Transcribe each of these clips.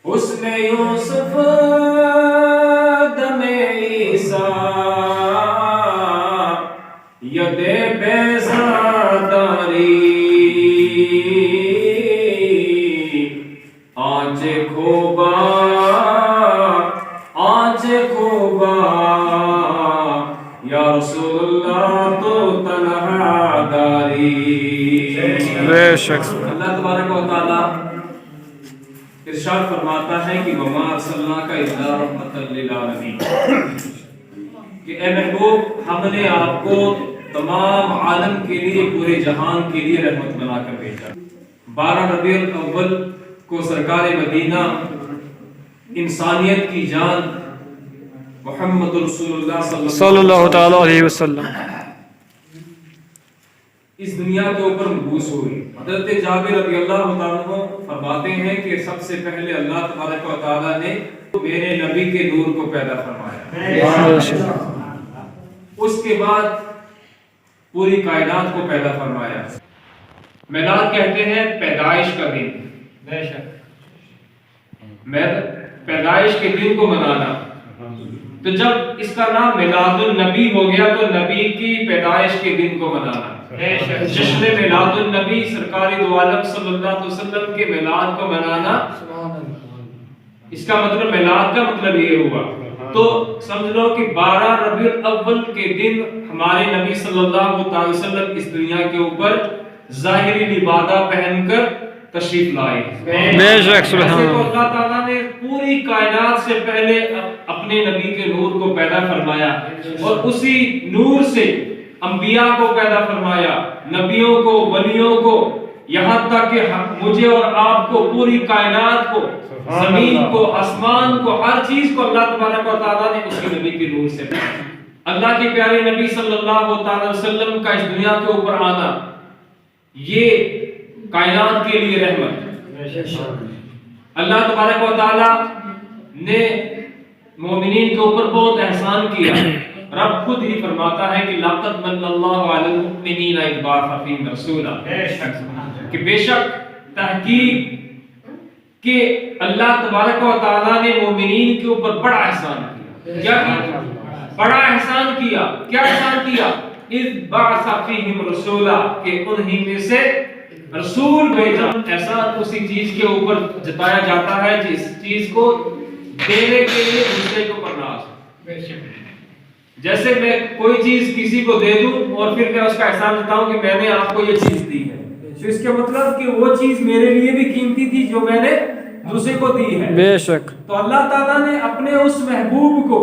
حسن یوسف دم عیسیٰ ید بیزاداری آنچ خوبا یا رسول اللہ تو تنہا داری. بے شک اللہ تبارک و تعالی ارشاد فرماتا ہے کہ وما ارسلناک الا رحمۃ للعالمین، کہ اے محبوب ہم نے آپ کو تمام عالم کے لیے، پورے جہان کے لیے رحمت بنا کر بھیجا. 12 ربیع الاول کو سرکار مدینہ انسانیت کی جان محمد رسول اللہ صلی اللہ تعالی علیہ وسلم اس دنیا کے اوپر مبعوث ہوئی. حضرت جابر رضی اللہ تعالیٰ عنہ فرماتے ہیں کہ سب سے پہلے اللہ تبارک و تعالیٰ نے میرے نبی کے نور کو پیدا فرمایا، اس کے بعد پوری کائنات کو پیدا فرمایا. میلاد کہتے ہیں پیدائش کا دن، پیدائش کے دن کو منانا. تو جب اس کا نام میلاد النبی ہو گیا تو نبی کی پیدائش کے دن کو منانا. جشن میلاد النبی، سرکار دو عالم صلی اللہ علیہ وسلم کے میلاد کو منانا، اس کا مطلب میلاد کا مطلب یہ ہوا. تو سمجھ لو کہ 12 ربیع الاول کے دن ہمارے نبی صلی اللہ علیہ وسلم اس دنیا کے اوپر ظاہری لبادہ پہن کر تشریف لائے. بے شک سبحان اللہ. اللہ تعالیٰ نے پوری کائنات سے پہلے اپنے نبی کے نور کو پیدا فرمایا اور اسی نور سے انبیاء کو پیدا فرمایا، نبیوں کو، ولیوں کو، یہاں تک کہ مجھے اور آپ کو، پوری کائنات کو، زمین کو، آسمان کو، ہر چیز کو اللہ تبارک و تعالیٰ نے اس کے نبی کے نور سے پیدا. اللہ کے پیارے نبی صلی اللہ علیہ وسلم کا اس دنیا کے اوپر آنا یہ کائنات کے لیے رحمت. اللہ تبارک و تعالیٰ نے مومنین کے اوپر بہت احسان کیا. رب خود ہی فرماتا ہے کہ لَقَدْ مَنَّ اللَّهُ عَلَى الْمُؤْمِنِينَ إِذْ بَعَثَ فِيهِمْ رَسُولًا، کہ بے شک تحقیق کہ اللہ تبارک و تعالیٰ نے مومنین کے اوپر بڑا احسان کیا. کیا بڑا احسان کیا؟ کیا احسان کیا؟ اِذْ بَعَثَ فِيهِمْ رَسُولًا، کہ انہی میں سے رسول بھیجا. احسان اسی چیز کے اوپر جتایا جاتا ہے جس چیز کو دینے کے لیے دوسرے کو پرناز. جیسے میں کوئی چیز کسی کو دے دوں اور پھر میں اس کا احسان جتاؤں کہ میں نے آپ کو یہ چیز دی ہے، تو اس کے مطلب کہ وہ چیز میرے لیے بھی قیمتی تھی جو میں نے دوسرے کو دی ہے. بے شک. تو اللہ تعالیٰ نے اپنے اس محبوب کو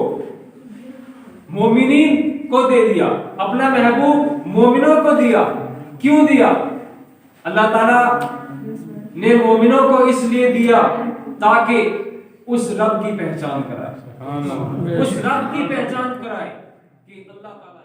مومنین کو دے دیا، اپنا محبوب مومنوں کو دیا. کیوں دیا؟ اللہ تعالیٰ نے مومنوں کو اس لیے دیا تاکہ اس رب کی پہچان کرائے، اس رب کی پہچان کرائے کہ اللہ تعالیٰ